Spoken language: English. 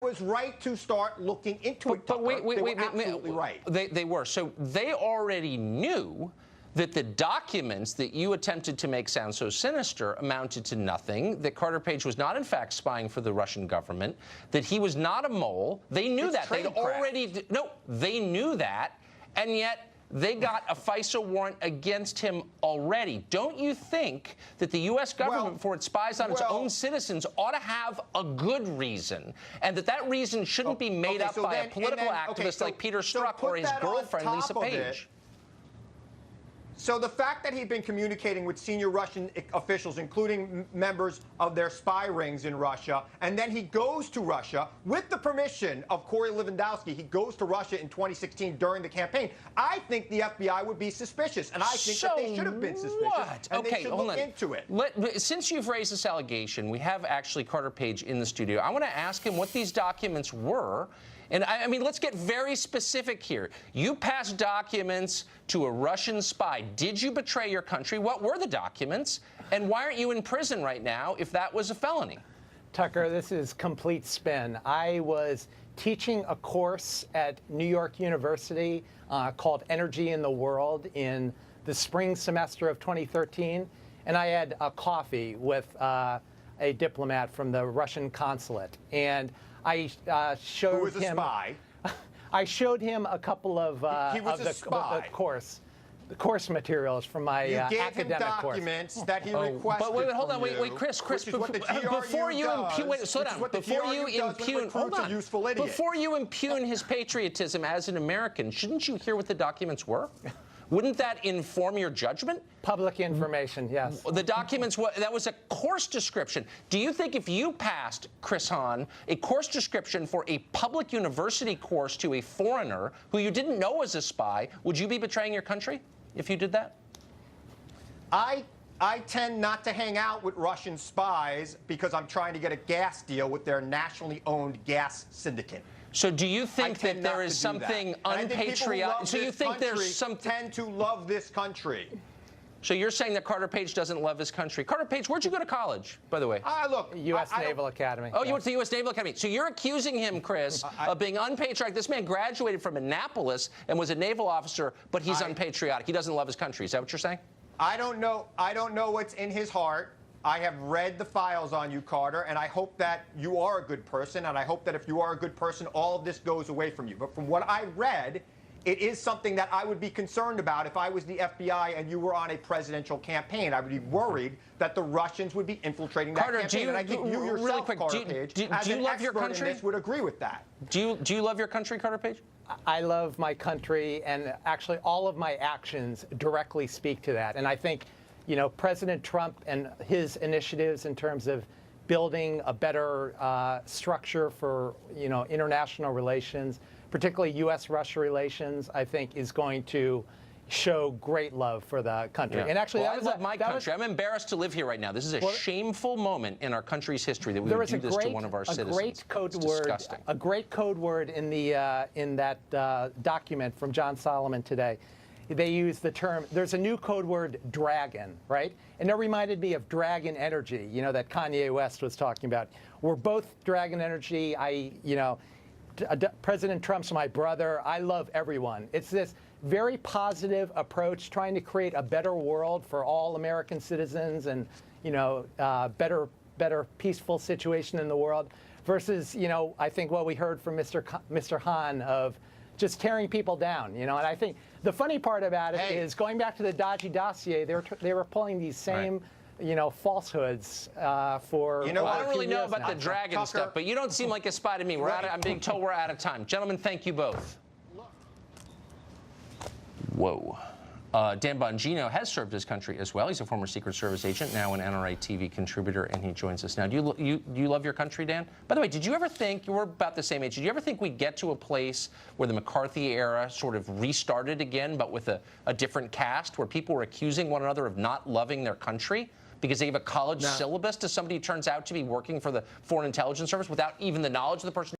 was right to start looking into it. But wait, absolutely right. They were. So they already knew that the documents that you attempted to make sound so sinister amounted to nothing, that Carter Page was not, in fact, spying for the Russian government, that he was not a mole. They knew that. They'd already... No, they knew that, and yet they got a FISA warrant against him already. Don't you think that the U.S. government, before it spies on its own citizens, ought to have a good reason, and that reason shouldn't be made up by a political activist like Peter Strzok or his girlfriend, Lisa Page? So the fact that he'd been communicating with senior Russian officials, including members of their spy rings in Russia, and then he goes to Russia with the permission of Corey Lewandowski. He goes to Russia in 2016 during the campaign. I think the FBI would be suspicious, and I think that they should have been suspicious. And they should look into it. Since you've raised this allegation, we have actually Carter Page in the studio. I want to ask him what these documents were. And I mean, let's get very specific here. You passed documents to a Russian spy. Did you betray your country? What were the documents? And why aren't you in prison right now if that was a felony? Tucker, this is complete spin. I was teaching a course at New York University called Energy in the World in the spring semester of 2013. And I had a coffee with a diplomat from the Russian consulate. And I showed him. Who was a spy? I showed him a couple of the course materials from my academic course. You gave him documents that he requested. But wait, hold on, wait, Chris, before you impugn, slow down. Before you impugn his patriotism as an American, shouldn't you hear what the documents were? Wouldn't that inform your judgment? Public information, yes. The documents, that was a course description. Do you think if you passed, Chris Hahn, a course description for a public university course to a foreigner who you didn't know was a spy, would you be betraying your country if you did that? I tend not to hang out with Russian spies because I'm trying to get a gas deal with their nationally owned gas syndicate. So do you think that there is something unpatriotic? So you think there's something... tend to love this country. So you're saying that Carter Page doesn't love his country. Carter Page, where'd you go to college, by the way? Look, U.S. Naval Academy. Oh, you went to the U.S. Naval Academy. So you're accusing him, Chris, of being unpatriotic. This man graduated from Annapolis and was a naval officer, but he's unpatriotic. He doesn't love his country. Is that what you're saying? I don't know what's in his heart. I have read the files on you, Carter, and I hope that you are a good person, and I hope that if you are a good person, all of this goes away from you. But from what I read, it is something that I would be concerned about if I was the FBI and you were on a presidential campain. I would be worried that the Russians would be infiltrating that campaign. And I think you yourself, really quick, Carter Page, as an expert in this, would agree with that. Do you love your country, Carter Page? I love my country, and actually all of my actions directly speak to that. And I think, you know, President Trump and his initiatives in terms of building a better structure for, you know, international relations, particularly U.S.-Russia relations, I think is going to show great love for the country. And actually, I love my country. I'm embarrassed to live here right now. This is a shameful moment in our country's history that we would do this to one of our citizens. A great code word in the in that document from John Solomon today. They use the term, there's a new code word, dragon, right? And that reminded me of Dragon Energy, you know, that Kanye West was talking about. We're both Dragon Energy. President Trump's my brother. I love everyone. It's this very positive approach, trying to create a better world for all American citizens and, you know, better peaceful situation in the world versus, you know, I think what we heard from Mr. Hahn of just tearing people down, you know. And I think the funny part about it is going back to the Dodgy dossier, they were pulling these same, you know, falsehoods for. You know, I don't really know about the dragon stuff, but you don't seem like a spy to me. I'm being told we're out of time. Gentlemen, thank you both. Whoa. Dan Bongino has served his country as well. He's a former Secret Service agent, now an NRA TV contributor, and he joins us now. Do you love your country, Dan? By the way, did you ever think, you were about the same age, did you ever think we'd get to a place where the McCarthy era sort of restarted again, but with a different cast, where people were accusing one another of not loving their country because they give a college syllabus to somebody who turns out to be working for the Foreign Intelligence Service without even the knowledge of the person